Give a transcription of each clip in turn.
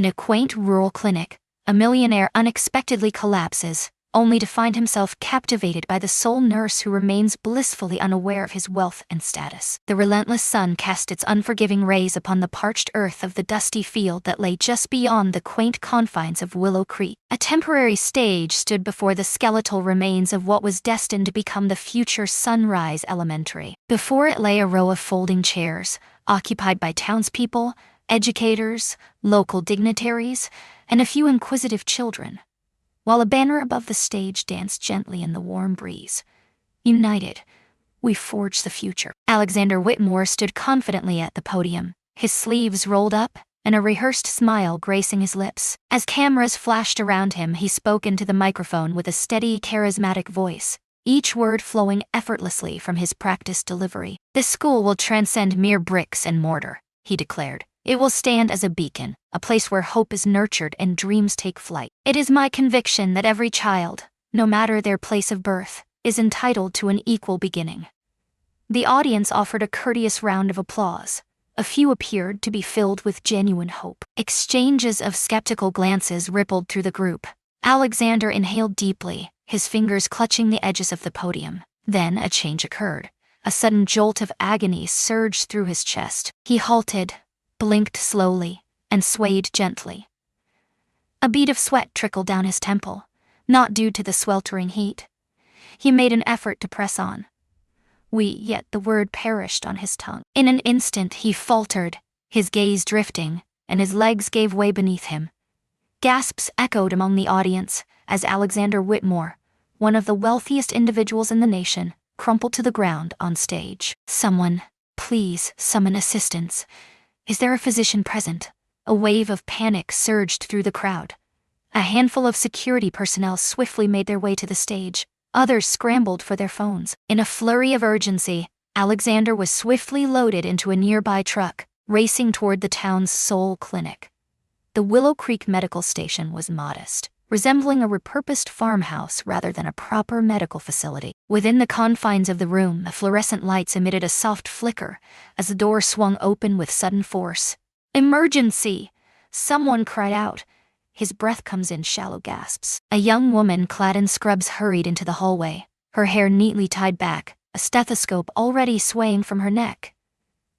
In a quaint rural clinic, a millionaire unexpectedly collapses, only to find himself captivated by the sole nurse who remains blissfully unaware of his wealth and status. The relentless sun cast its unforgiving rays upon the parched earth of the dusty field that lay just beyond the quaint confines of Willow Creek. A temporary stage stood before the skeletal remains of what was destined to become the future Sunrise Elementary. Before it lay a row of folding chairs, occupied by townspeople, educators, local dignitaries, and a few inquisitive children, while a banner above the stage danced gently in the warm breeze. United, we forge the future. Alexander Whitmore stood confidently at the podium, his sleeves rolled up, and a rehearsed smile gracing his lips. As cameras flashed around him, he spoke into the microphone with a steady, charismatic voice, each word flowing effortlessly from his practiced delivery. "This school will transcend mere bricks and mortar," he declared. "It will stand as a beacon, a place where hope is nurtured and dreams take flight. It is my conviction that every child, no matter their place of birth, is entitled to an equal beginning." The audience offered a courteous round of applause. A few appeared to be filled with genuine hope. Exchanges of skeptical glances rippled through the group. Alexander inhaled deeply, his fingers clutching the edges of the podium. Then a change occurred. A sudden jolt of agony surged through his chest. He halted, blinked slowly, and swayed gently. A bead of sweat trickled down his temple, not due to the sweltering heat. He made an effort to press on. Yet the word perished on his tongue. In an instant he faltered, his gaze drifting, and his legs gave way beneath him. Gasps echoed among the audience as Alexander Whitmore, one of the wealthiest individuals in the nation, crumpled to the ground on stage. "Someone, please summon assistance. Is there a physician present?" A wave of panic surged through the crowd. A handful of security personnel swiftly made their way to the stage. Others scrambled for their phones. In a flurry of urgency, Alexander was swiftly loaded into a nearby truck, racing toward the town's sole clinic. The Willow Creek Medical Station was modest, resembling a repurposed farmhouse rather than a proper medical facility. Within the confines of the room, the fluorescent lights emitted a soft flicker as the door swung open with sudden force. "Emergency!" someone cried out. His breath comes in shallow gasps. A young woman clad in scrubs hurried into the hallway, her hair neatly tied back, a stethoscope already swaying from her neck.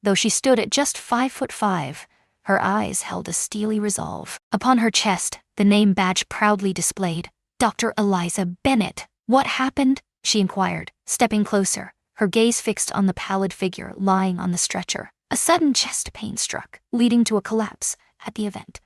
Though she stood at just 5'5", her eyes held a steely resolve. Upon her chest, the name badge proudly displayed, Dr. Eliza Bennett. "What happened?" she inquired, stepping closer, her gaze fixed on the pallid figure lying on the stretcher. A sudden chest pain struck, leading to a collapse at the event.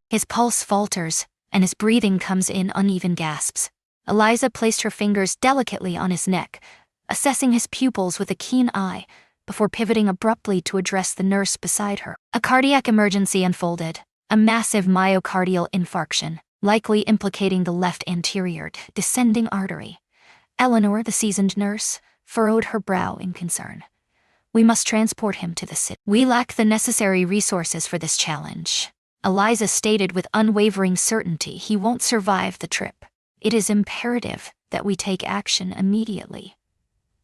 His pulse falters, and his breathing comes in uneven gasps. Eliza placed her fingers delicately on his neck, assessing his pupils with a keen eye, before pivoting abruptly to address the nurse beside her. A cardiac emergency unfolded, a massive myocardial infarction, likely implicating the left anterior descending artery. Eleanor, the seasoned nurse, furrowed her brow in concern. "We must transport him to the city. We lack the necessary resources for this challenge." Eliza stated with unwavering certainty. "He won't survive the trip. It is imperative that we take action immediately."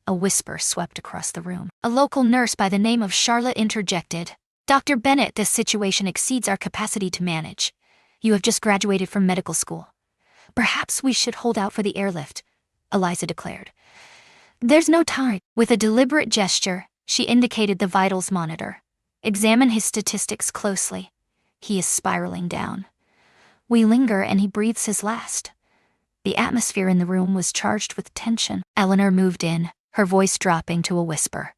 A whisper swept across the room. A local nurse by the name of Charlotte interjected. "Dr. Bennett, this situation exceeds our capacity to manage. You have just graduated from medical school. Perhaps we should hold out for the airlift," Eliza declared. "There's no time." With a deliberate gesture, she indicated the vitals monitor. "Examine his statistics closely. He is spiraling down." We linger and he breathes his last. The atmosphere in the room was charged with tension. Eleanor moved in, her voice dropping to a whisper.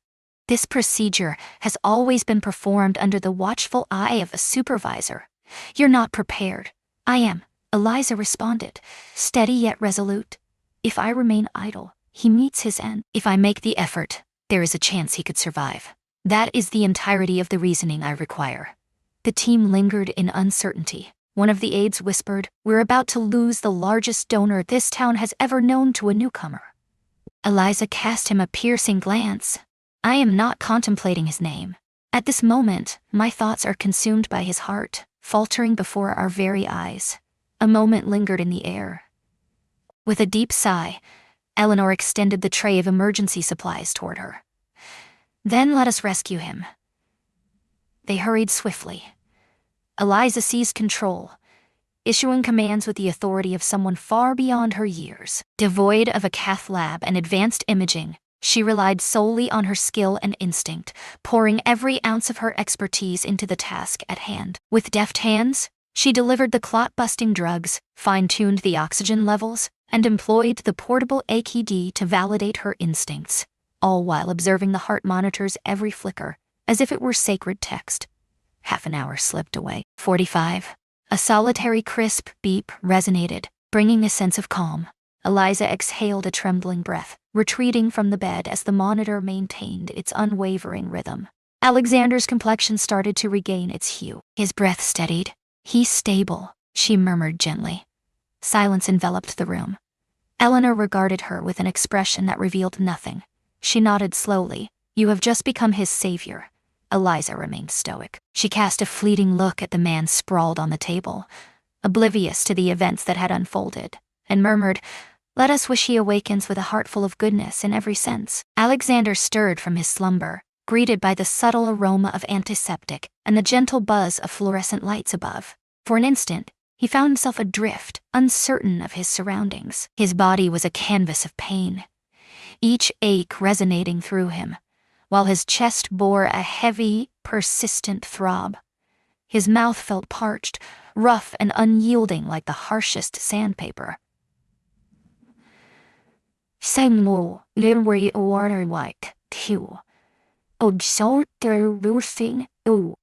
"This procedure has always been performed under the watchful eye of a supervisor. You're not prepared." "I am," Eliza responded, steady yet resolute. "If I remain idle, he meets his end. If I make the effort, there is a chance he could survive. That is the entirety of the reasoning I require." The team lingered in uncertainty. One of the aides whispered, "We're about to lose the largest donor this town has ever known to a newcomer." Eliza cast him a piercing glance. "I am not contemplating his name. At this moment, my thoughts are consumed by his heart, faltering before our very eyes." A moment lingered in the air. With a deep sigh, Eleanor extended the tray of emergency supplies toward her. "Then let us rescue him. They hurried swiftly. Eliza seized control, issuing commands with the authority of someone far beyond her years. Devoid of a cath lab and advanced imaging, she relied solely on her skill and instinct, pouring every ounce of her expertise into the task at hand. With deft hands, she delivered the clot-busting drugs, fine-tuned the oxygen levels, and employed the portable AED to validate her instincts, all while observing the heart monitor's every flicker, as if it were sacred text. Half an hour slipped away. 45. A solitary crisp beep resonated, bringing a sense of calm. Eliza exhaled a trembling breath, retreating from the bed as the monitor maintained its unwavering rhythm. Alexander's complexion started to regain its hue. His breath steadied. "He's stable," she murmured gently. Silence enveloped the room. Eleanor regarded her with an expression that revealed nothing. She nodded slowly. "You have just become his savior." Eliza remained stoic. She cast a fleeting look at the man sprawled on the table, oblivious to the events that had unfolded, and murmured, "Let us wish he awakens with a heart full of goodness in every sense." Alexander stirred from his slumber, greeted by the subtle aroma of antiseptic and the gentle buzz of fluorescent lights above. For an instant, he found himself adrift, uncertain of his surroundings. His body was a canvas of pain, each ache resonating through him, while his chest bore a heavy, persistent throb. His mouth felt parched, rough and unyielding like the harshest sandpaper.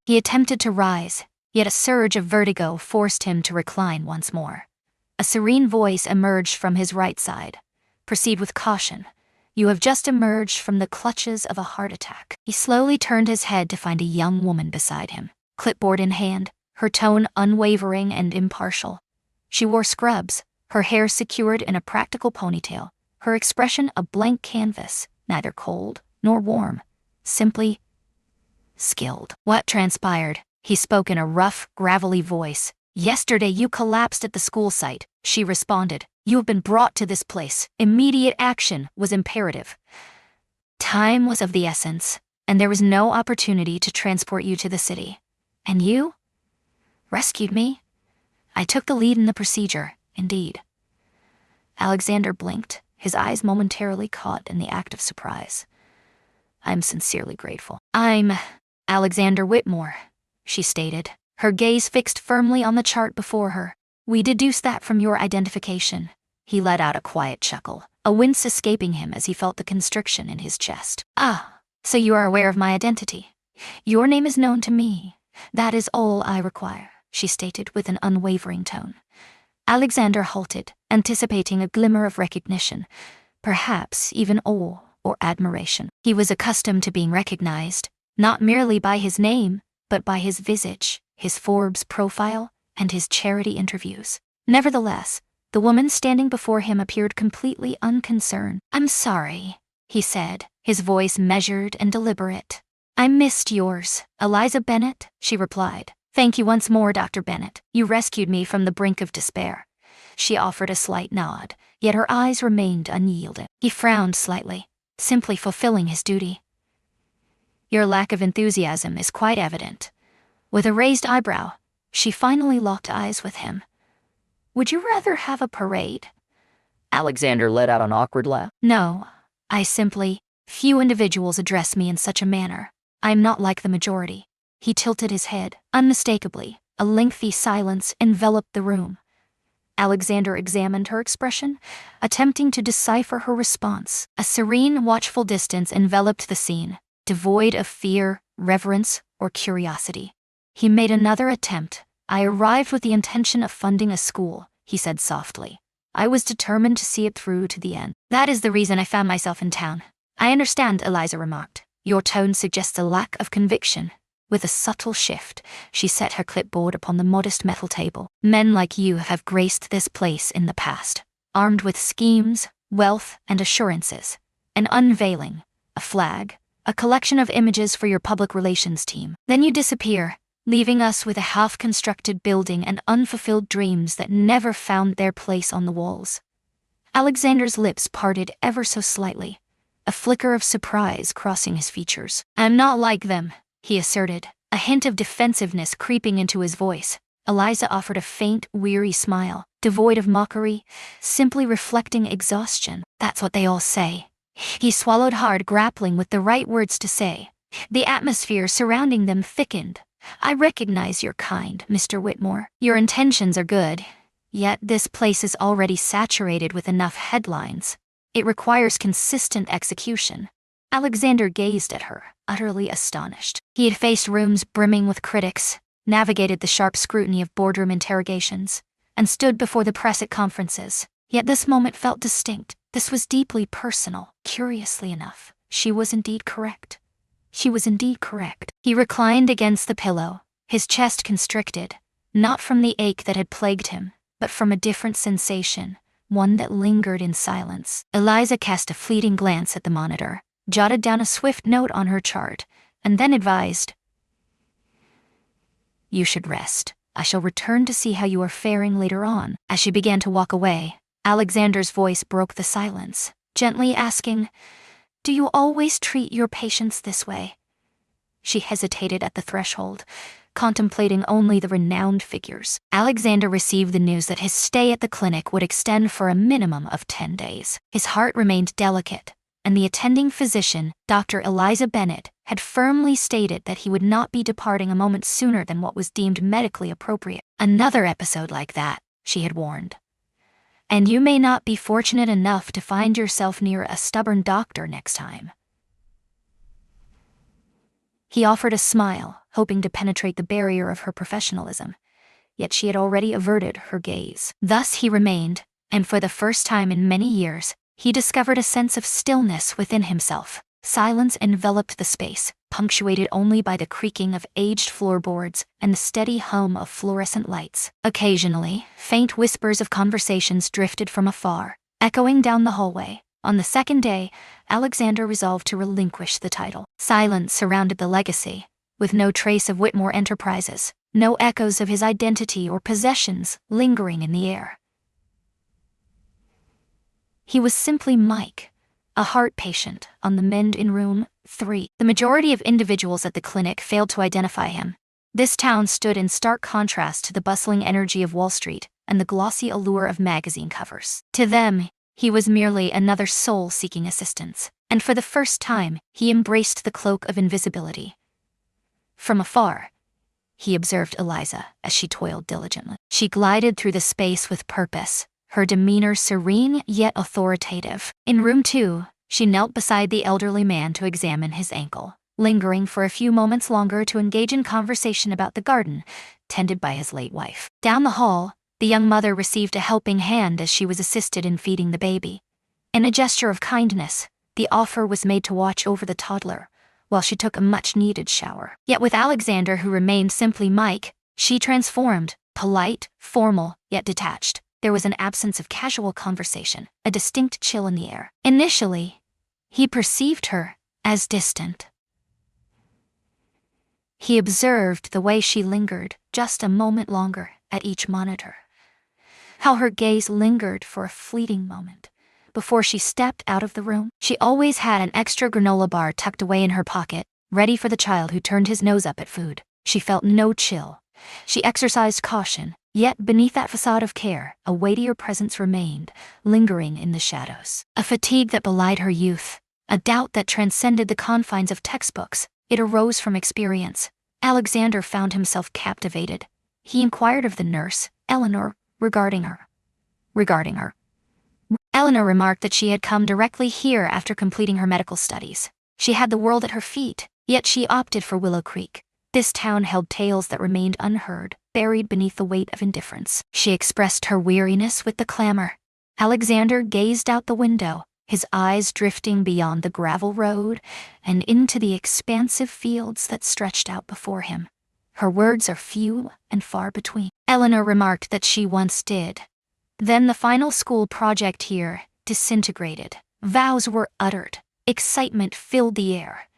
He attempted to rise, yet a surge of vertigo forced him to recline once more. A serene voice emerged from his right side. "Proceed with caution. You have just emerged from the clutches of a heart attack." He slowly turned his head to find a young woman beside him, clipboard in hand, her tone unwavering and impartial. She wore scrubs, her hair secured in a practical ponytail, her expression a blank canvas, neither cold nor warm, simply skilled. "What transpired?" He spoke in a rough, gravelly voice. "Yesterday you collapsed at the school site," she responded. "You have been brought to this place. Immediate action was imperative. Time was of the essence, and there was no opportunity to transport you to the city. And you rescued me. I took the lead in the procedure, indeed." Alexander blinked, his eyes momentarily caught in the act of surprise. "I'm sincerely grateful." "I'm Alexander Whitmore," she stated, her gaze fixed firmly on the chart before her. "We deduced that from your identification." He let out a quiet chuckle, a wince escaping him as he felt the constriction in his chest. "Ah, so you are aware of my identity. Your name is known to me. That is all I require," she stated with an unwavering tone. Alexander halted, anticipating a glimmer of recognition, perhaps even awe or admiration. He was accustomed to being recognized, not merely by his name, but by his visage, his Forbes profile, and his charity interviews. Nevertheless, the woman standing before him appeared completely unconcerned. "I'm sorry," he said, his voice measured and deliberate. "I missed yours." "Eliza Bennett," she replied. "Thank you once more, Dr. Bennett. You rescued me from the brink of despair." She offered a slight nod, yet her eyes remained unyielding. He frowned slightly, simply fulfilling his duty. "Your lack of enthusiasm is quite evident." With a raised eyebrow, she finally locked eyes with him. "Would you rather have a parade?" Alexander let out an awkward laugh. "No, few individuals address me in such a manner. I am not like the majority." He tilted his head, unmistakably. A lengthy silence enveloped the room. Alexander examined her expression, attempting to decipher her response. A serene, watchful distance enveloped the scene, devoid of fear, reverence, or curiosity. He made another attempt. "I arrived with the intention of funding a school," he said softly. "I was determined to see it through to the end. That is the reason I found myself in town." "I understand," Eliza remarked. "Your tone suggests a lack of conviction." With a subtle shift, she set her clipboard upon the modest metal table. "Men like you have graced this place in the past, armed with schemes, wealth, and assurances. An unveiling, a flag, a collection of images for your public relations team. Then you disappear, leaving us with a half-constructed building and unfulfilled dreams that never found their place on the walls." Alexander's lips parted ever so slightly, a flicker of surprise crossing his features. "I'm not like them," he asserted, A hint of defensiveness creeping into his voice, Eliza offered a faint, weary smile, devoid of mockery, simply reflecting exhaustion. That's what they all say. He swallowed hard, grappling with the right words to say. The atmosphere surrounding them thickened. I recognize your kind, Mr. Whitmore. Your intentions are good, yet this place is already saturated with enough headlines. It requires consistent execution. Alexander gazed at her, utterly astonished. He had faced rooms brimming with critics, navigated the sharp scrutiny of boardroom interrogations, and stood before the press at conferences. Yet this moment felt distinct. This was deeply personal. Curiously enough, she was indeed correct. She was indeed correct. He reclined against the pillow, his chest constricted, not from the ache that had plagued him, but from a different sensation, one that lingered in silence. Eliza cast a fleeting glance at the monitor, jotted down a swift note on her chart, and then advised, "You should rest. I shall return to see how you are faring later on." As she began to walk away, Alexander's voice broke the silence, gently asking, "Do you always treat your patients this way?" She hesitated at the threshold, contemplating only the renowned figures. Alexander received the news that his stay at the clinic would extend for a minimum of 10 days. His heart remained delicate, and the attending physician, Dr. Eliza Bennett, had firmly stated that he would not be departing a moment sooner than what was deemed medically appropriate. Another episode like that, she had warned. And you may not be fortunate enough to find yourself near a stubborn doctor next time. He offered a smile, hoping to penetrate the barrier of her professionalism, yet she had already averted her gaze. Thus he remained, and for the first time in many years, he discovered a sense of stillness within himself. Silence enveloped the space, punctuated only by the creaking of aged floorboards and the steady hum of fluorescent lights. Occasionally, faint whispers of conversations drifted from afar, echoing down the hallway. On the second day, Alexander resolved to relinquish the title. Silence surrounded the legacy, with no trace of Whitmore Enterprises, no echoes of his identity or possessions lingering in the air. He was simply Mike, a heart patient on the mend in room 3. The majority of individuals at the clinic failed to identify him. This town stood in stark contrast to the bustling energy of Wall Street and the glossy allure of magazine covers. To them, he was merely another soul seeking assistance, and for the first time, he embraced the cloak of invisibility. From afar, he observed Eliza as she toiled diligently. She glided through the space with purpose, her demeanor serene yet authoritative. In room 2, she knelt beside the elderly man to examine his ankle, lingering for a few moments longer to engage in conversation about the garden, tended by his late wife. Down the hall, the young mother received a helping hand as she was assisted in feeding the baby. In a gesture of kindness, the offer was made to watch over the toddler, while she took a much-needed shower. Yet with Alexander, who remained simply Mike, she transformed, polite, formal, yet detached. There was an absence of casual conversation, a distinct chill in the air. Initially, he perceived her as distant. He observed the way she lingered just a moment longer at each monitor. How her gaze lingered for a fleeting moment before she stepped out of the room. She always had an extra granola bar tucked away in her pocket, ready for the child who turned his nose up at food. She felt no chill. She exercised caution, yet beneath that facade of care, a weightier presence remained, lingering in the shadows. A fatigue that belied her youth, a doubt that transcended the confines of textbooks. It arose from experience. Alexander found himself captivated. He inquired of the nurse, Eleanor, regarding her. Eleanor remarked that she had come directly here after completing her medical studies. She had the world at her feet, yet she opted for Willow Creek. This town held tales that remained unheard, buried beneath the weight of indifference. She expressed her weariness with the clamor. Alexander gazed out the window, his eyes drifting beyond the gravel road and into the expansive fields that stretched out before him. Her words are few and far between. Eleanor remarked that she once did. Then the final school project here disintegrated. Vows were uttered. Excitement filled the air.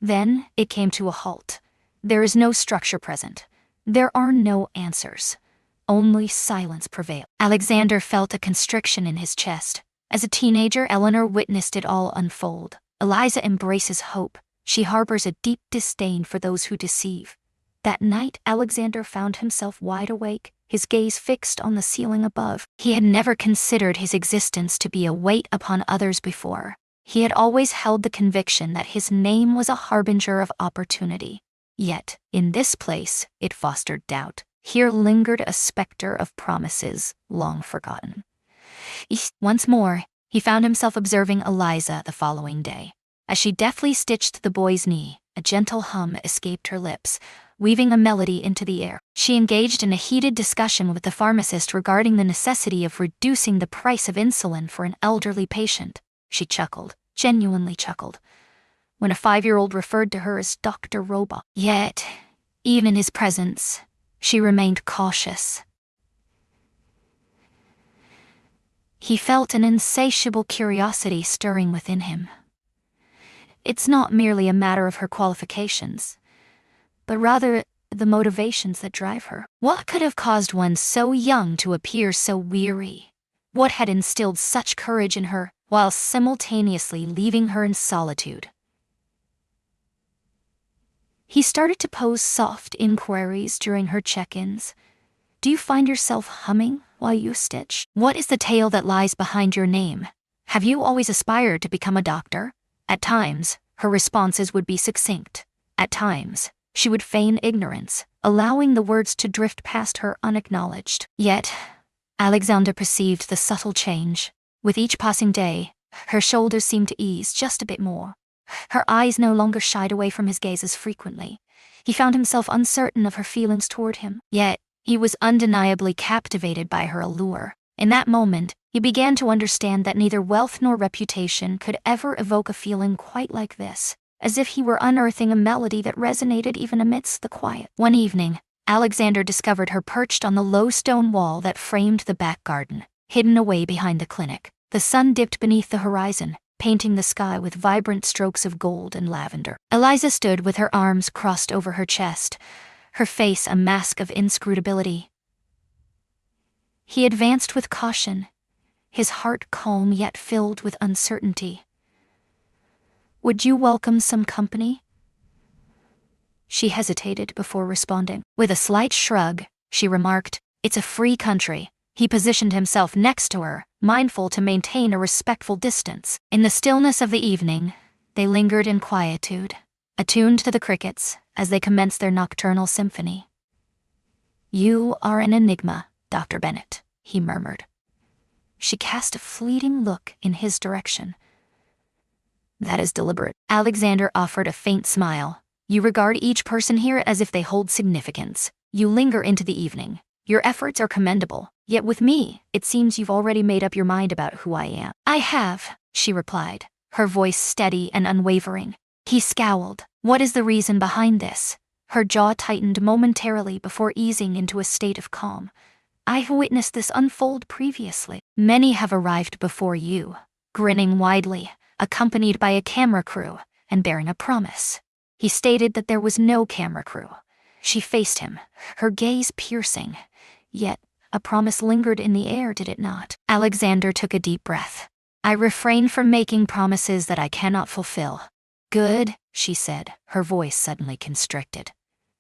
Then it came to a halt. There is no structure present. There are no answers. Only silence prevailed. Alexander felt a constriction in his chest. As a teenager, Eleanor witnessed it all unfold. Eliza embraces hope. She harbors a deep disdain for those who deceive. That night, Alexander found himself wide awake, his gaze fixed on the ceiling above. He had never considered his existence to be a weight upon others before. He had always held the conviction that his name was a harbinger of opportunity. Yet, in this place, it fostered doubt. Here lingered a specter of promises long forgotten. Once more, he found himself observing Eliza the following day. As she deftly stitched the boy's knee, a gentle hum escaped her lips, weaving a melody into the air. She engaged in a heated discussion with the pharmacist regarding the necessity of reducing the price of insulin for an elderly patient. She chuckled, genuinely chuckled, when a 5-year-old referred to her as Dr. Robot. Yet, even in his presence, she remained cautious. He felt an insatiable curiosity stirring within him. It's not merely a matter of her qualifications, but rather the motivations that drive her. What could have caused one so young to appear so weary? What had instilled such courage in her, while simultaneously leaving her in solitude? He started to pose soft inquiries during her check-ins. Do you find yourself humming while you stitch? What is the tale that lies behind your name? Have you always aspired to become a doctor? At times, her responses would be succinct. At times, she would feign ignorance, allowing the words to drift past her unacknowledged. Yet, Alexander perceived the subtle change. With each passing day, her shoulders seemed to ease just a bit more. Her eyes no longer shied away from his gaze as frequently. He found himself uncertain of her feelings toward him, yet he was undeniably captivated by her allure. In that moment, he began to understand that neither wealth nor reputation could ever evoke a feeling quite like this, as if he were unearthing a melody that resonated even amidst the quiet. One evening, Alexander discovered her perched on the low stone wall that framed the back garden, hidden away behind the clinic. The sun dipped beneath the horizon, painting the sky with vibrant strokes of gold and lavender. Eliza stood with her arms crossed over her chest, her face a mask of inscrutability. He advanced with caution, his heart calm yet filled with uncertainty. Would you welcome some company? She hesitated before responding. With a slight shrug, she remarked, It's a free country. He positioned himself next to her, mindful to maintain a respectful distance. In the stillness of the evening, they lingered in quietude, attuned to the crickets as they commenced their nocturnal symphony. You are an enigma, Dr. Bennett, he murmured. She cast a fleeting look in his direction. That is deliberate. Alexander offered a faint smile. You regard each person here as if they hold significance. You linger into the evening. Your efforts are commendable. Yet with me, it seems you've already made up your mind about who I am. I have, she replied, her voice steady and unwavering. He scowled. What is the reason behind this? Her jaw tightened momentarily before easing into a state of calm. I've witnessed this unfold previously. Many have arrived before you, grinning widely, accompanied by a camera crew, and bearing a promise. He stated that there was no camera crew. She faced him, her gaze piercing. Yet, a promise lingered in the air, did it not? Alexander took a deep breath. I refrain from making promises that I cannot fulfill. Good, she said, her voice suddenly constricted.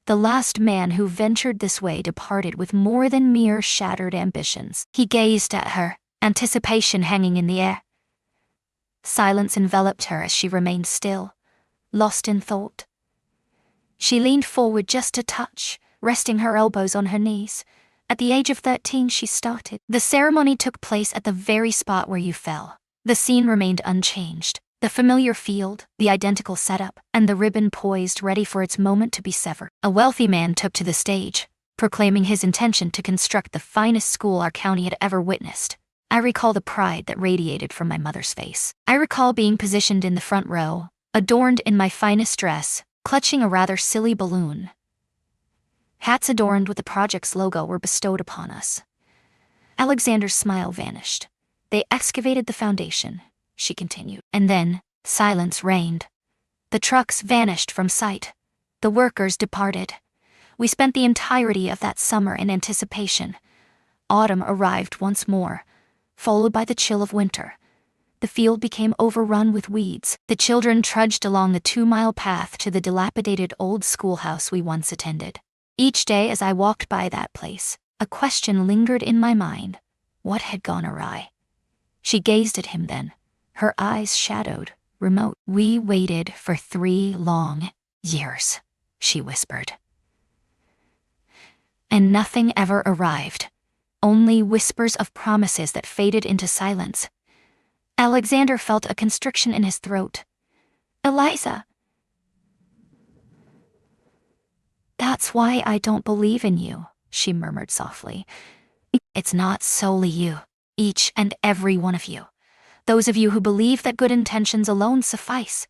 The last man who ventured this way departed with more than mere shattered ambitions. He gazed at her, anticipation hanging in the air. Silence enveloped her as she remained still, lost in thought. She leaned forward just a touch, resting her elbows on her knees. At the age of 13, she started. The ceremony took place at the very spot where you fell. The scene remained unchanged. The familiar field, the identical setup, and the ribbon poised ready for its moment to be severed. A wealthy man took to the stage, proclaiming his intention to construct the finest school our county had ever witnessed. I recall the pride that radiated from my mother's face. I recall being positioned in the front row, adorned in my finest dress, clutching a rather silly balloon. Hats adorned with the project's logo were bestowed upon us. Alexander's smile vanished. They excavated the foundation, she continued. And then, silence reigned. The trucks vanished from sight. The workers departed. We spent the entirety of that summer in anticipation. Autumn arrived once more, followed by the chill of winter. The field became overrun with weeds. The children trudged along the 2-mile path to the dilapidated old schoolhouse we once attended. Each day as I walked by that place, a question lingered in my mind. What had gone awry? She gazed at him then, her eyes shadowed, remote. We waited for 3 long years, she whispered. And nothing ever arrived. Only whispers of promises that faded into silence. Alexander felt a constriction in his throat. Eliza. That's why I don't believe in you, she murmured softly. It's not solely you, each and every one of you. Those of you who believe that good intentions alone suffice.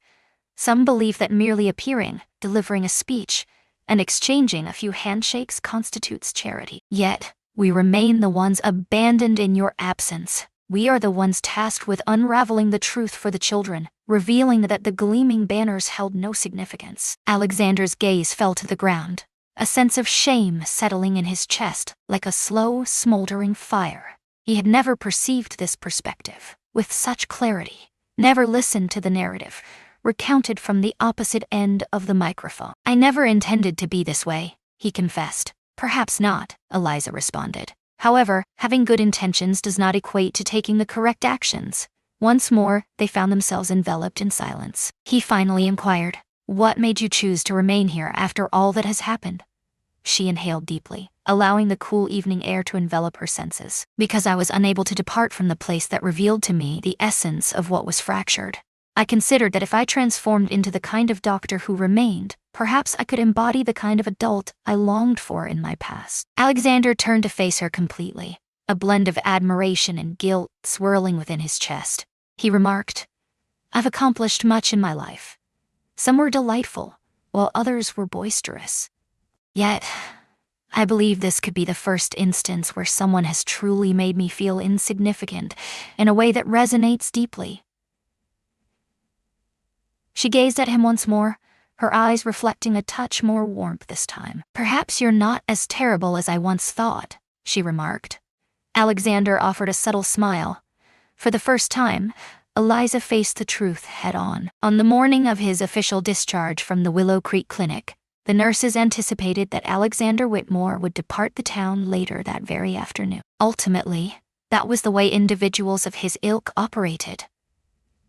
Some believe that merely appearing, delivering a speech, and exchanging a few handshakes constitutes charity. Yet, we remain the ones abandoned in your absence. We are the ones tasked with unraveling the truth for the children, revealing that the gleaming banners held no significance. Alexander's gaze fell to the ground, a sense of shame settling in his chest like a slow, smoldering fire. He had never perceived this perspective with such clarity, never listened to the narrative, recounted from the opposite end of the microphone. I never intended to be this way, he confessed. Perhaps not, Eliza responded. However, having good intentions does not equate to taking the correct actions. Once more, they found themselves enveloped in silence. He finally inquired, "What made you choose to remain here after all that has happened?" She inhaled deeply, allowing the cool evening air to envelop her senses. Because I was unable to depart from the place that revealed to me the essence of what was fractured. I considered that if I transformed into the kind of doctor who remained, perhaps I could embody the kind of adult I longed for in my past. Alexander turned to face her completely, a blend of admiration and guilt swirling within his chest. He remarked, "I've accomplished much in my life. Some were delightful, while others were boisterous. Yet, I believe this could be the first instance where someone has truly made me feel insignificant in a way that resonates deeply." She gazed at him once more, her eyes reflecting a touch more warmth this time. "Perhaps you're not as terrible as I once thought," she remarked. Alexander offered a subtle smile. For the first time, Eliza faced the truth head-on. On the morning of his official discharge from the Willow Creek Clinic, the nurses anticipated that Alexander Whitmore would depart the town later that very afternoon. Ultimately, that was the way individuals of his ilk operated.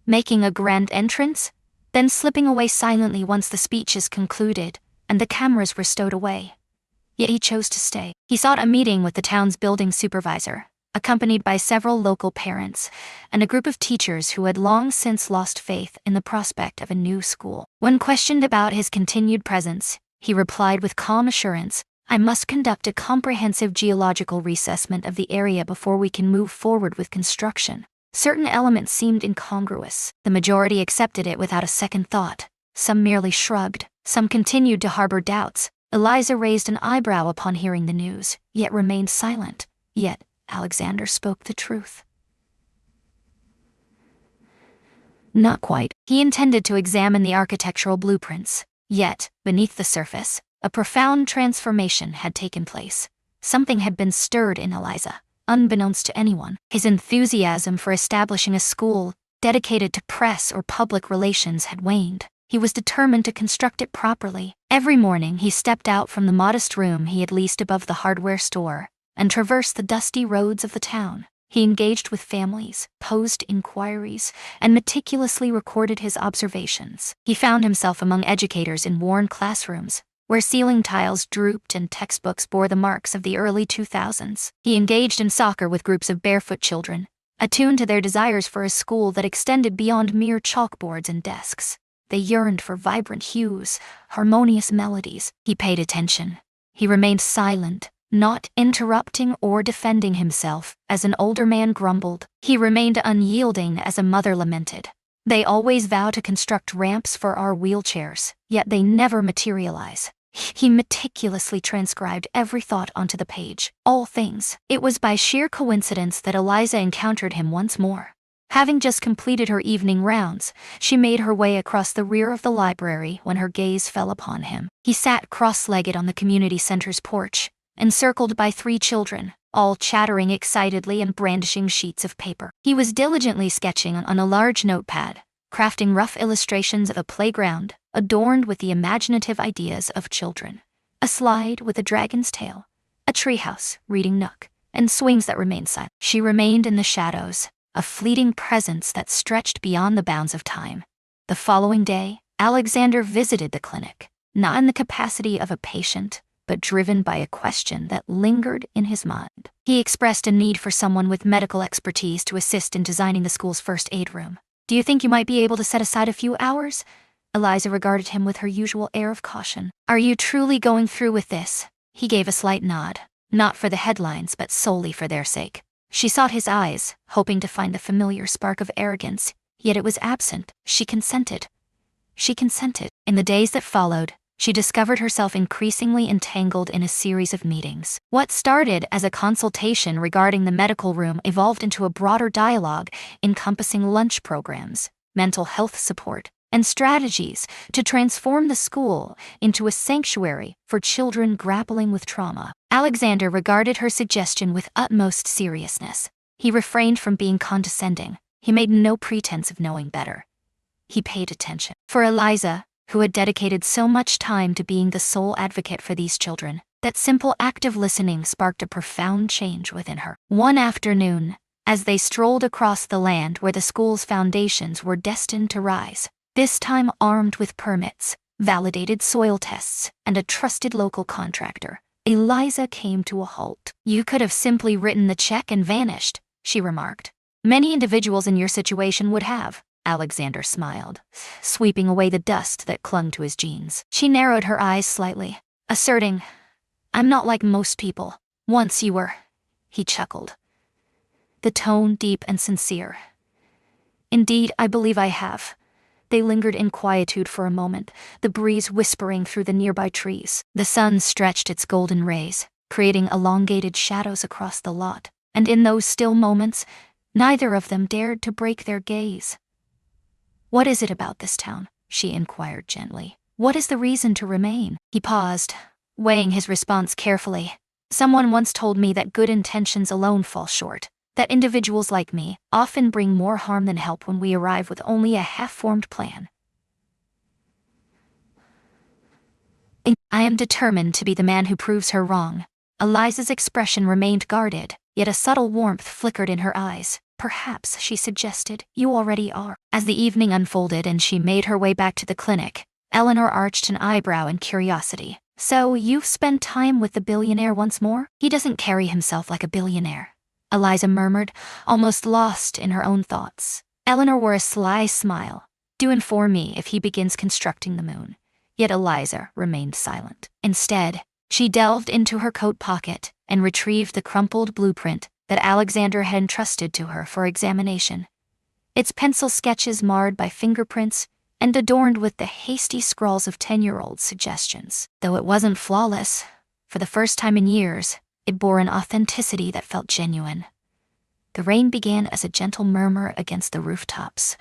Making a grand entrance, then slipping away silently once the speech is concluded and the cameras were stowed away. Yet he chose to stay. He sought a meeting with the town's building supervisor, accompanied by several local parents and a group of teachers who had long since lost faith in the prospect of a new school. When questioned about his continued presence, he replied with calm assurance, "I must conduct a comprehensive geological reassessment of the area before we can move forward with construction." Certain elements seemed incongruous. The majority accepted it without a second thought. Some merely shrugged, some continued to harbor doubts. Eliza raised an eyebrow upon hearing the news, yet remained silent. Yet, Alexander spoke the truth. Not quite. He intended to examine the architectural blueprints. Yet, beneath the surface, a profound transformation had taken place. Something had been stirred in Eliza. Unbeknownst to anyone, his enthusiasm for establishing a school dedicated to press or public relations had waned. He was determined to construct it properly. Every morning he stepped out from the modest room he had leased above the hardware store and traversed the dusty roads of the town. He engaged with families, posed inquiries, and meticulously recorded his observations. He found himself among educators in worn classrooms, where ceiling tiles drooped and textbooks bore the marks of the early 2000s. He engaged in soccer with groups of barefoot children, attuned to their desires for a school that extended beyond mere chalkboards and desks. They yearned for vibrant hues, harmonious melodies. He paid attention. He remained silent, not interrupting or defending himself, as an older man grumbled. He remained unyielding as a mother lamented. "They always vow to construct ramps for our wheelchairs, yet they never materialize." He meticulously transcribed every thought onto the page, all things. It was by sheer coincidence that Eliza encountered him once more. Having just completed her evening rounds, she made her way across the rear of the library when her gaze fell upon him. He sat cross-legged on the community center's porch, encircled by 3 children, all chattering excitedly and brandishing sheets of paper. He was diligently sketching on a large notepad, crafting rough illustrations of a playground adorned with the imaginative ideas of children. A slide with a dragon's tail, a treehouse, reading nook, and swings that remained silent. She remained in the shadows, a fleeting presence that stretched beyond the bounds of time. The following day, Alexander visited the clinic, not in the capacity of a patient, but driven by a question that lingered in his mind. He expressed a need for someone with medical expertise to assist in designing the school's first aid room. "Do you think you might be able to set aside a few hours?" Eliza regarded him with her usual air of caution. "Are you truly going through with this?" He gave a slight nod, not for the headlines but solely for their sake. She sought his eyes, hoping to find the familiar spark of arrogance, yet it was absent. She consented. In the days that followed, she discovered herself increasingly entangled in a series of meetings. What started as a consultation regarding the medical room evolved into a broader dialogue encompassing lunch programs, mental health support, and strategies to transform the school into a sanctuary for children grappling with trauma. Alexander regarded her suggestion with utmost seriousness. He refrained from being condescending. He made no pretense of knowing better. He paid attention. For Eliza, who had dedicated so much time to being the sole advocate for these children, that simple act of listening sparked a profound change within her. One afternoon, as they strolled across the land where the school's foundations were destined to rise, this time armed with permits, validated soil tests, and a trusted local contractor, Eliza came to a halt. "You could have simply written the check and vanished," she remarked. "Many individuals in your situation would have." Alexander smiled, sweeping away the dust that clung to his jeans. She narrowed her eyes slightly, asserting, "I'm not like most people. Once you were." He chuckled, the tone deep and sincere. "Indeed, I believe I have." They lingered in quietude for a moment, the breeze whispering through the nearby trees. The sun stretched its golden rays, creating elongated shadows across the lot, and in those still moments, neither of them dared to break their gaze. "What is it about this town?" she inquired gently. "What is the reason to remain?" He paused, weighing his response carefully. "Someone once told me that good intentions alone fall short, that individuals like me often bring more harm than help when we arrive with only a half-formed plan. I am determined to be the man who proves her wrong." Eliza's expression remained guarded, yet a subtle warmth flickered in her eyes. "Perhaps," she suggested, "you already are." As the evening unfolded and she made her way back to the clinic, Eleanor arched an eyebrow in curiosity. "So you've spent time with the billionaire once more?" "He doesn't carry himself like a billionaire," Eliza murmured, almost lost in her own thoughts. Eleanor wore a sly smile. "Do inform me if he begins constructing the moon." Yet Eliza remained silent. Instead, she delved into her coat pocket and retrieved the crumpled blueprint that Alexander had entrusted to her for examination. Its pencil sketches marred by fingerprints and adorned with the hasty scrawls of 10-year-old suggestions. Though it wasn't flawless, for the first time in years, it bore an authenticity that felt genuine. The rain began as a gentle murmur against the rooftops,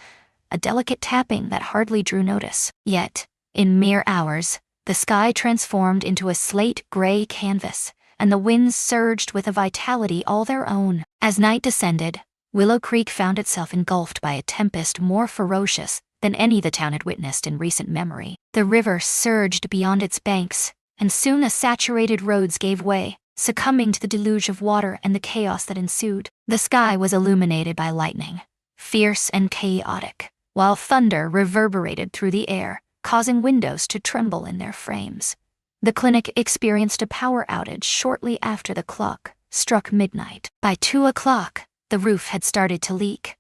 a delicate tapping that hardly drew notice. Yet, in mere hours, the sky transformed into a slate-gray canvas, and the winds surged with a vitality all their own. As night descended, Willow Creek found itself engulfed by a tempest more ferocious than any the town had witnessed in recent memory. The river surged beyond its banks, and soon the saturated roads gave way, succumbing to the deluge of water and the chaos that ensued. The sky was illuminated by lightning, fierce and chaotic, while thunder reverberated through the air, causing windows to tremble in their frames. The clinic experienced a power outage shortly after the clock struck midnight. By 2 o'clock, the roof had started to leak.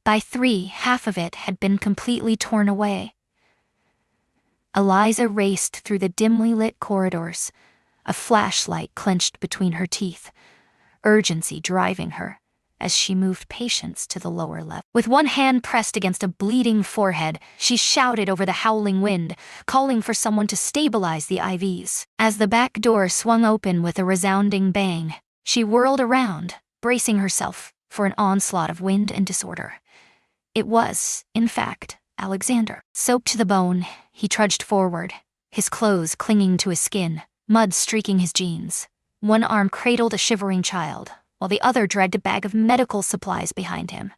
By 3, half of it had been completely torn away. Eliza raced through the dimly lit corridors, a flashlight clenched between her teeth, urgency driving her as she moved patients to the lower level. With one hand pressed against a bleeding forehead, she shouted over the howling wind, calling for someone to stabilize the IVs. As the back door swung open with a resounding bang, she whirled around, bracing herself for an onslaught of wind and disorder. It was, in fact, Alexander. Soaked to the bone, he trudged forward, his clothes clinging to his skin, mud streaking his jeans. One arm cradled a shivering child, while the other dragged a bag of medical supplies behind him.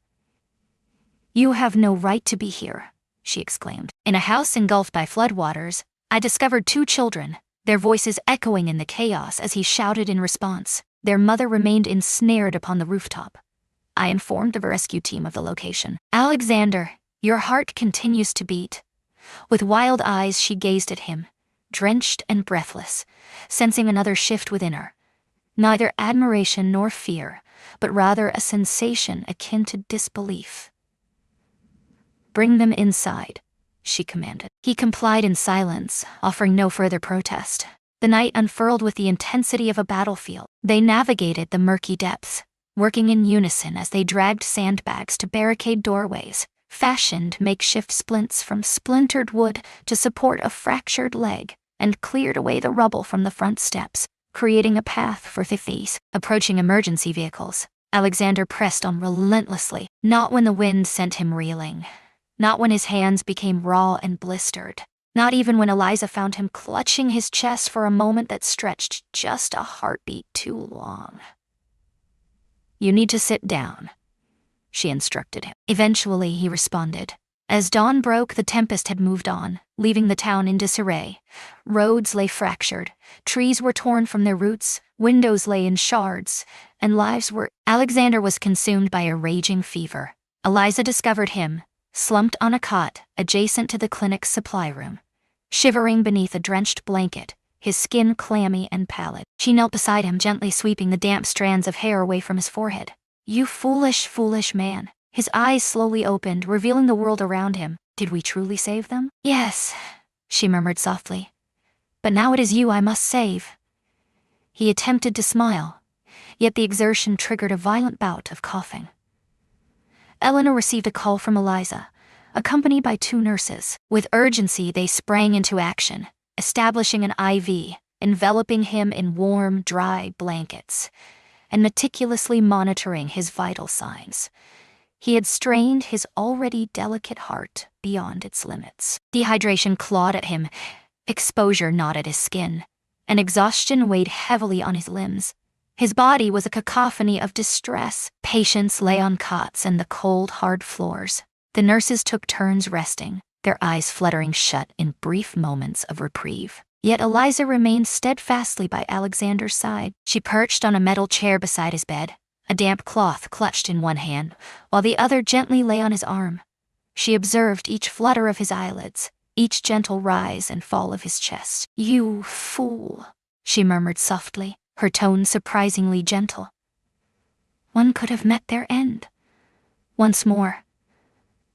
"You have no right to be here," she exclaimed. "In a house engulfed by floodwaters, I discovered 2 children, their voices echoing in the chaos as he shouted in response. Their mother remained ensnared upon the rooftop. I informed the rescue team of the location. Alexander, your heart continues to beat. With wild eyes she gazed at him, drenched and breathless, sensing another shift within her. Neither admiration nor fear, but rather a sensation akin to disbelief. Bring them inside, she commanded. He complied in silence, offering no further protest. The night unfurled with the intensity of a battlefield. They navigated the murky depths, working in unison as they dragged sandbags to barricade doorways, fashioned makeshift splints from splintered wood to support a fractured leg, and cleared away the rubble from the front steps, creating a path for thieves. Approaching emergency vehicles, Alexander pressed on relentlessly, not when the wind sent him reeling, not when his hands became raw and blistered, not even when Eliza found him clutching his chest for a moment that stretched just a heartbeat too long. You need to sit down, she instructed him. Eventually, he responded. As dawn broke, the tempest had moved on, leaving the town in disarray. Roads lay fractured, trees were torn from their roots, windows lay in shards, and lives were... Alexander was consumed by a raging fever. Eliza discovered him, slumped on a cot adjacent to the clinic's supply room, shivering beneath a drenched blanket, his skin clammy and pallid. She knelt beside him, gently sweeping the damp strands of hair away from his forehead. You foolish, foolish man. His eyes slowly opened, revealing the world around him. Did we truly save them? Yes, she murmured softly. But now it is you I must save. He attempted to smile, yet the exertion triggered a violent bout of coughing. Eleanor received a call from Eliza, accompanied by 2 nurses. With urgency, they sprang into action, establishing an IV, enveloping him in warm, dry blankets, and meticulously monitoring his vital signs. He had strained his already delicate heart beyond its limits. Dehydration clawed at him, exposure gnawed at his skin, and exhaustion weighed heavily on his limbs. His body was a cacophony of distress. Patients lay on cots and the cold, hard floors. The nurses took turns resting, their eyes fluttering shut in brief moments of reprieve. Yet Eliza remained steadfastly by Alexander's side. She perched on a metal chair beside his bed, a damp cloth clutched in one hand, while the other gently lay on his arm. She observed each flutter of his eyelids, each gentle rise and fall of his chest. You fool, she murmured softly, her tone surprisingly gentle. One could have met their end. Once more.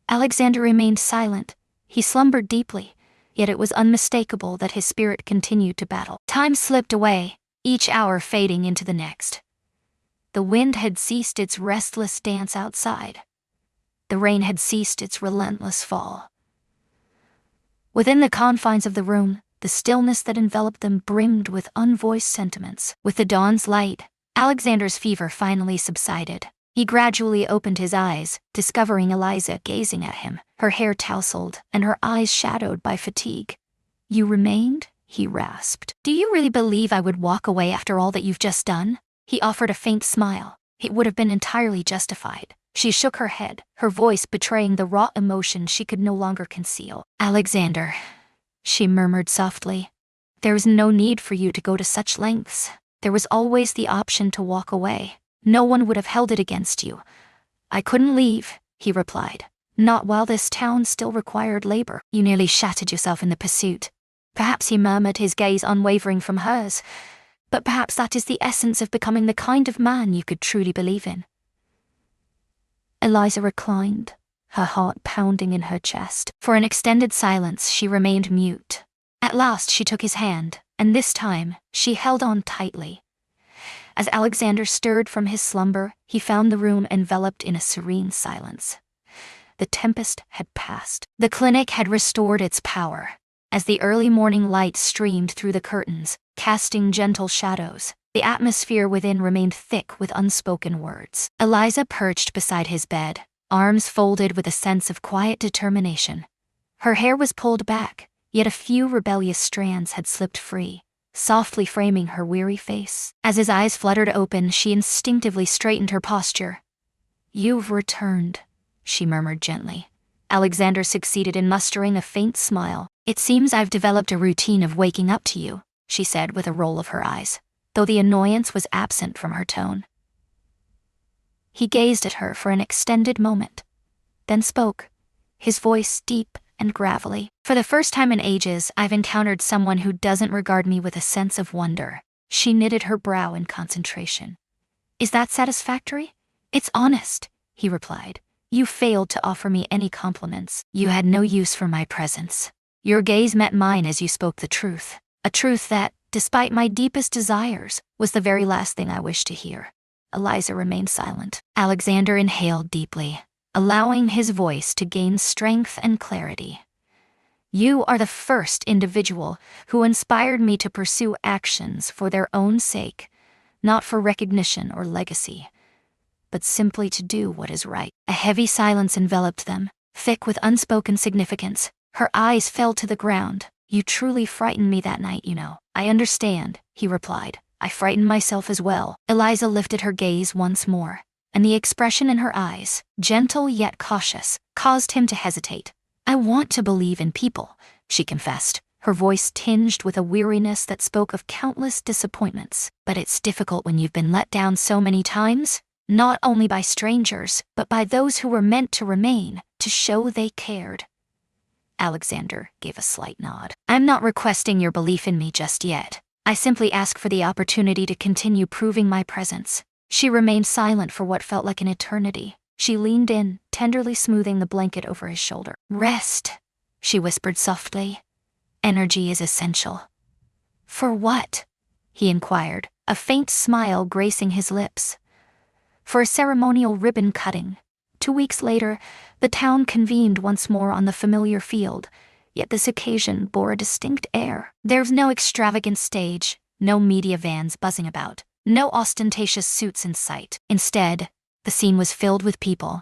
Alexander remained silent. He slumbered deeply, yet it was unmistakable that his spirit continued to battle. Time slipped away, each hour fading into the next. The wind had ceased its restless dance outside. The rain had ceased its relentless fall. Within the confines of the room, the stillness that enveloped them brimmed with unvoiced sentiments. With the dawn's light, Alexander's fever finally subsided. He gradually opened his eyes, discovering Eliza gazing at him, her hair tousled and her eyes shadowed by fatigue. You remained? He rasped. Do you really believe I would walk away after all that you've just done? He offered a faint smile. It would have been entirely justified. She shook her head, her voice betraying the raw emotion she could no longer conceal. Alexander, she murmured softly, there is no need for you to go to such lengths. There was always the option to walk away. No one would have held it against you. I couldn't leave, he replied. Not while this town still required labor. You nearly shattered yourself in the pursuit. Perhaps, he murmured, his gaze unwavering from hers. But perhaps that is the essence of becoming the kind of man you could truly believe in. Eliza reclined, her heart pounding in her chest. For an extended silence, she remained mute. At last she took his hand, and this time, she held on tightly. As Alexander stirred from his slumber, he found the room enveloped in a serene silence. The tempest had passed. The clinic had restored its power. As the early morning light streamed through the curtains, casting gentle shadows, the atmosphere within remained thick with unspoken words. Eliza perched beside his bed, arms folded with a sense of quiet determination. Her hair was pulled back, yet a few rebellious strands had slipped free, softly framing her weary face. As his eyes fluttered open, she instinctively straightened her posture. You've returned, she murmured gently. Alexander succeeded in mustering a faint smile. It seems I've developed a routine of waking up to you, she said with a roll of her eyes, though the annoyance was absent from her tone. He gazed at her for an extended moment, then spoke, his voice deep and gravelly. For the first time in ages, I've encountered someone who doesn't regard me with a sense of wonder. She knitted her brow in concentration. Is that satisfactory? It's honest, he replied. You failed to offer me any compliments. You had no use for my presence. Your gaze met mine as you spoke the truth. A truth that, despite my deepest desires, was the very last thing I wished to hear. Eliza remained silent. Alexander inhaled deeply, allowing his voice to gain strength and clarity. You are the first individual who inspired me to pursue actions for their own sake, not for recognition or legacy, but simply to do what is right. A heavy silence enveloped them, thick with unspoken significance. Her eyes fell to the ground. You truly frightened me that night, you know. I understand, he replied. I frightened myself as well. Eliza lifted her gaze once more, and the expression in her eyes, gentle yet cautious, caused him to hesitate. I want to believe in people, she confessed, her voice tinged with a weariness that spoke of countless disappointments. But it's difficult when you've been let down so many times, not only by strangers, but by those who were meant to remain, to show they cared. Alexander gave a slight nod. I'm not requesting your belief in me just yet. I simply ask for the opportunity to continue proving my presence. She remained silent for what felt like an eternity. She leaned in, tenderly smoothing the blanket over his shoulder. Rest, she whispered softly. Energy is essential. For what? He inquired, a faint smile gracing his lips. For a ceremonial ribbon cutting. 2 weeks later, the town convened once more on the familiar field, yet this occasion bore a distinct air. There's no extravagant stage, no media vans buzzing about, no ostentatious suits in sight. Instead, the scene was filled with people.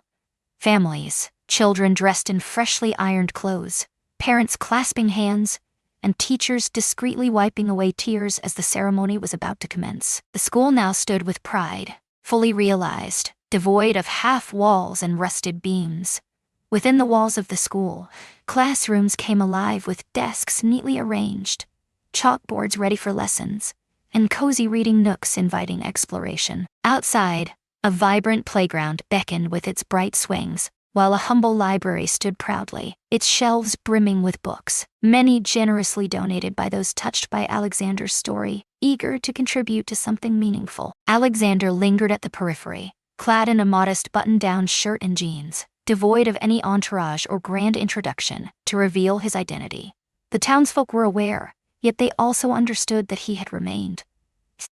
Families, children dressed in freshly ironed clothes, parents clasping hands, and teachers discreetly wiping away tears as the ceremony was about to commence. The school now stood with pride, fully realized, devoid of half walls and rusted beams. Within the walls of the school, classrooms came alive with desks neatly arranged, chalkboards ready for lessons, and cozy reading nooks inviting exploration. Outside, a vibrant playground beckoned with its bright swings, while a humble library stood proudly, its shelves brimming with books, many generously donated by those touched by Alexander's story, eager to contribute to something meaningful. Alexander lingered at the periphery, clad in a modest button-down shirt and jeans, devoid of any entourage or grand introduction to reveal his identity. The townsfolk were aware, yet they also understood that he had remained.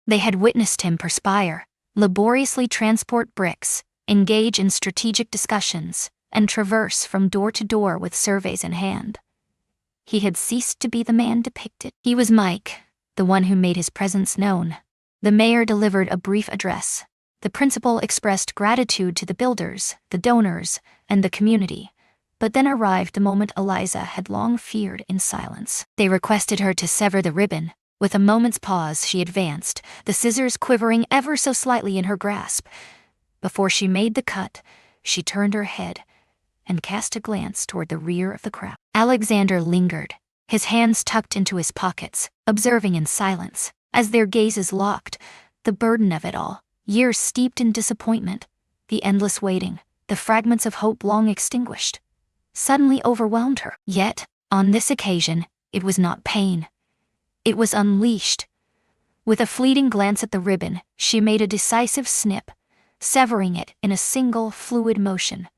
They had witnessed him perspire, laboriously transport bricks, engage in strategic discussions, and traverse from door to door with surveys in hand. He had ceased to be the man depicted. He was Mike, the one who made his presence known. The mayor delivered a brief address. The principal expressed gratitude to the builders, the donors, and the community, but then arrived the moment Eliza had long feared in silence. They requested her to sever the ribbon. With a moment's pause, she advanced, the scissors quivering ever so slightly in her grasp. Before she made the cut, she turned her head and cast a glance toward the rear of the crowd. Alexander lingered, his hands tucked into his pockets, observing in silence. As their gazes locked, the burden of it all, years steeped in disappointment, the endless waiting, the fragments of hope long extinguished, suddenly overwhelmed her. Yet, on this occasion, it was not pain. It was unleashed. With a fleeting glance at the ribbon, she made a decisive snip, severing it in a single fluid motion.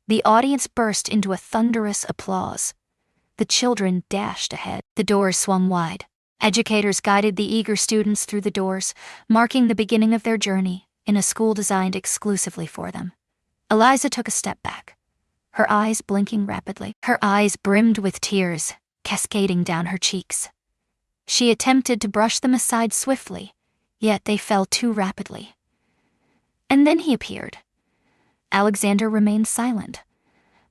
The audience burst into a thunderous applause. The children dashed ahead. The doors swung wide. Educators guided the eager students through the doors, marking the beginning of their journey in a school designed exclusively for them. Eliza took a step back, her eyes blinking rapidly. Her eyes brimmed with tears, cascading down her cheeks. She attempted to brush them aside swiftly, yet they fell too rapidly. And then he appeared. Alexander remained silent.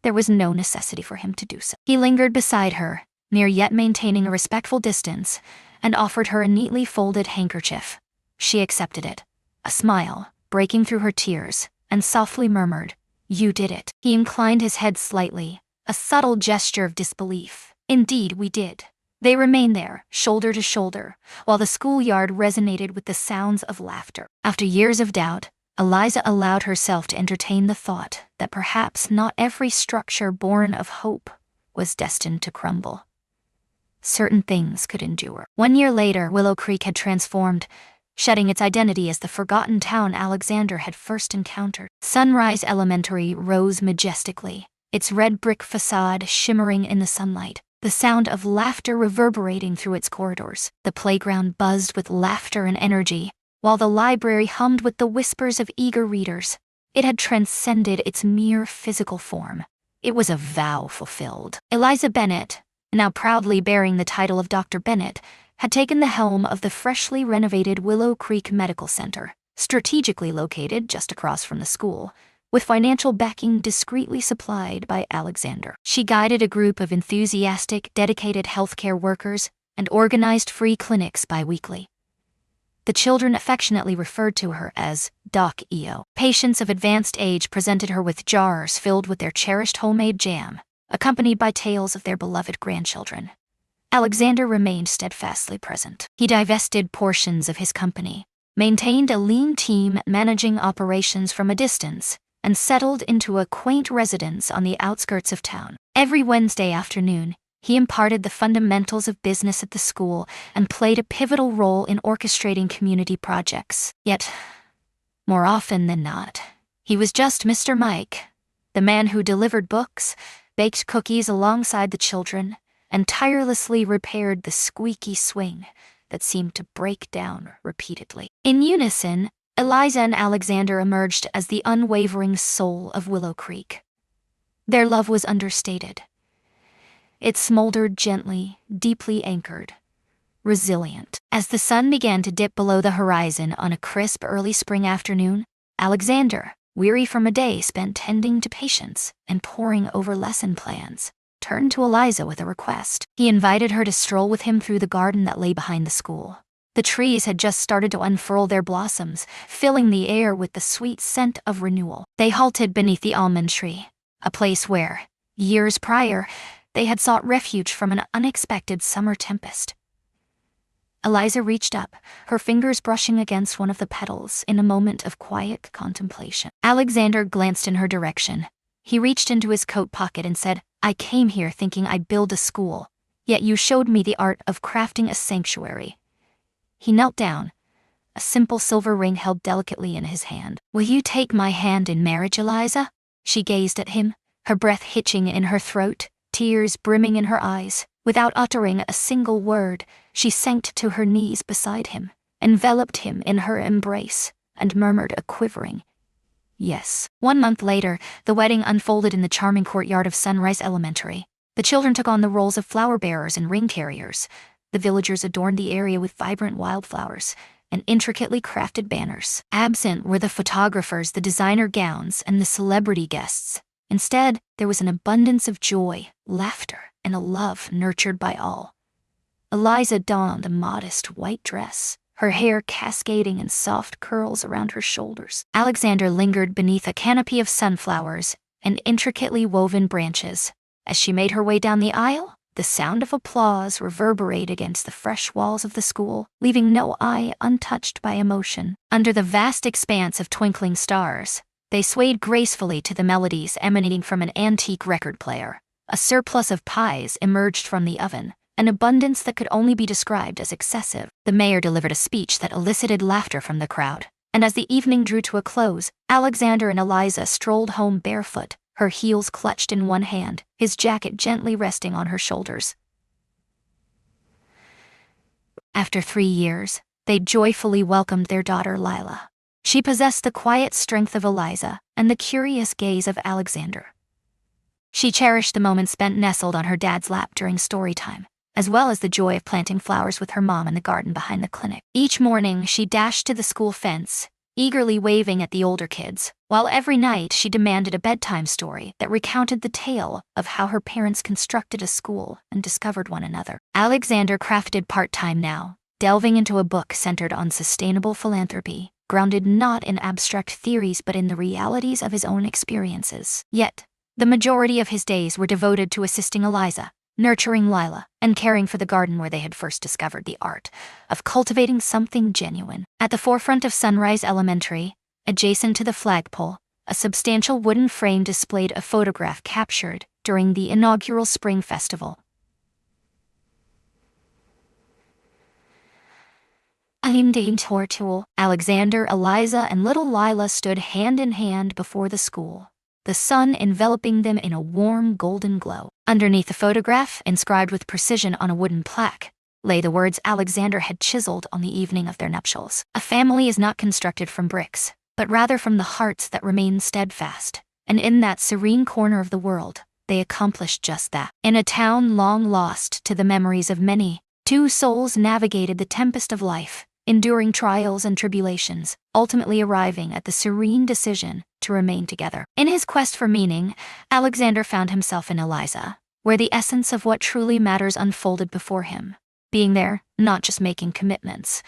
There was no necessity for him to do so. He lingered beside her, near yet maintaining a respectful distance, and offered her a neatly folded handkerchief. She accepted it, a smile breaking through her tears, and softly murmured, "You did it." He inclined his head slightly, a subtle gesture of disbelief. "Indeed we did. They remained there, shoulder to shoulder, while the schoolyard resonated with the sounds of laughter. After years of doubt, Eliza allowed herself to entertain the thought that perhaps not every structure born of hope was destined to crumble. Certain things could endure. 1 year later, Willow Creek had transformed, shedding its identity as the forgotten town Alexander had first encountered. Sunrise Elementary rose majestically, its red brick facade shimmering in the sunlight, the sound of laughter reverberating through its corridors. The playground buzzed with laughter and energy, while the library hummed with the whispers of eager readers. It had transcended its mere physical form. It was a vow fulfilled. Eliza Bennett, now proudly bearing the title of Dr. Bennett, had taken the helm of the freshly renovated Willow Creek Medical Center, strategically located just across from the school, with financial backing discreetly supplied by Alexander. She guided a group of enthusiastic, dedicated healthcare workers and organized free clinics bi-weekly. The children affectionately referred to her as Doc EO. Patients of advanced age presented her with jars filled with their cherished homemade jam, accompanied by tales of their beloved grandchildren. Alexander remained steadfastly present. He divested portions of his company, maintained a lean team managing operations from a distance, and settled into a quaint residence on the outskirts of town. Every Wednesday afternoon, he imparted the fundamentals of business at the school and played a pivotal role in orchestrating community projects. Yet, more often than not, he was just Mr. Mike, the man who delivered books, baked cookies alongside the children, and tirelessly repaired the squeaky swing that seemed to break down repeatedly. In unison, Eliza and Alexander emerged as the unwavering soul of Willow Creek. Their love was understated. It smoldered gently, deeply anchored, resilient. As the sun began to dip below the horizon on a crisp early spring afternoon, Alexander, weary from a day spent tending to patients and poring over lesson plans, turned to Eliza with a request. He invited her to stroll with him through the garden that lay behind the school. The trees had just started to unfurl their blossoms, filling the air with the sweet scent of renewal. They halted beneath the almond tree, a place where, years prior, they had sought refuge from an unexpected summer tempest. Eliza reached up, her fingers brushing against one of the petals in a moment of quiet contemplation. Alexander glanced in her direction. He reached into his coat pocket and said, "I came here thinking I'd build a school, yet you showed me the art of crafting a sanctuary." He knelt down, a simple silver ring held delicately in his hand. "Will you take my hand in marriage, Eliza?" She gazed at him, her breath hitching in her throat, tears brimming in her eyes. Without uttering a single word, she sank to her knees beside him, enveloped him in her embrace, and murmured a quivering, "Yes." 1 month later, the wedding unfolded in the charming courtyard of Sunrise Elementary. The children took on the roles of flower bearers and ring carriers. The villagers adorned the area with vibrant wildflowers and intricately crafted banners. Absent were the photographers, the designer gowns, and the celebrity guests. Instead, there was an abundance of joy, laughter, and a love nurtured by all. Eliza donned a modest white dress, her hair cascading in soft curls around her shoulders. Alexander lingered beneath a canopy of sunflowers and intricately woven branches. As she made her way down the aisle, the sound of applause reverberated against the fresh walls of the school, leaving no eye untouched by emotion. Under the vast expanse of twinkling stars, they swayed gracefully to the melodies emanating from an antique record player. A surplus of pies emerged from the oven, an abundance that could only be described as excessive. The mayor delivered a speech that elicited laughter from the crowd, and as the evening drew to a close, Alexander and Eliza strolled home barefoot, her heels clutched in one hand, his jacket gently resting on her shoulders. After 3 years, they joyfully welcomed their daughter Lila. She possessed the quiet strength of Eliza and the curious gaze of Alexander. She cherished the moments spent nestled on her dad's lap during story time, as well as the joy of planting flowers with her mom in the garden behind the clinic. Each morning, she dashed to the school fence, eagerly waving at the older kids, while every night she demanded a bedtime story that recounted the tale of how her parents constructed a school and discovered one another. Alexander crafted part-time now, delving into a book centered on sustainable philanthropy, grounded not in abstract theories but in the realities of his own experiences. Yet, the majority of his days were devoted to assisting Eliza, nurturing Lila, and caring for the garden where they had first discovered the art of cultivating something genuine. At the forefront of Sunrise Elementary, adjacent to the flagpole, a substantial wooden frame displayed a photograph captured during the inaugural spring festival. Alexander, Eliza, and little Lila stood hand in hand before the school, the sun enveloping them in a warm golden glow. Underneath the photograph, inscribed with precision on a wooden plaque, lay the words Alexander had chiseled on the evening of their nuptials. A family is not constructed from bricks, but rather from the hearts that remain steadfast. And in that serene corner of the world, they accomplished just that. In a town long lost to the memories of many, two souls navigated the tempest of life, enduring trials and tribulations, ultimately arriving at the serene decision to remain together. In his quest for meaning, Alexander found himself in Eliza, where the essence of what truly matters unfolded before him. Being there, not just making commitments.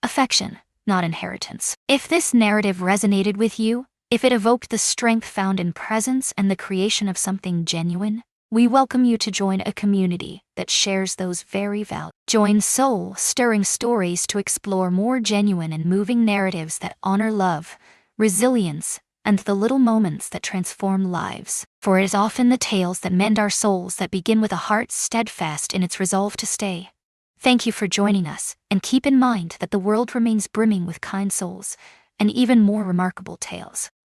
Affection, not inheritance. If this narrative resonated with you, if it evoked the strength found in presence and the creation of something genuine, we welcome you to join a community that shares those very values. Join soul-stirring stories to explore more genuine and moving narratives that honor love, resilience, and the little moments that transform lives. For it is often the tales that mend our souls that begin with a heart steadfast in its resolve to stay. Thank you for joining us, and keep in mind that the world remains brimming with kind souls and even more remarkable tales.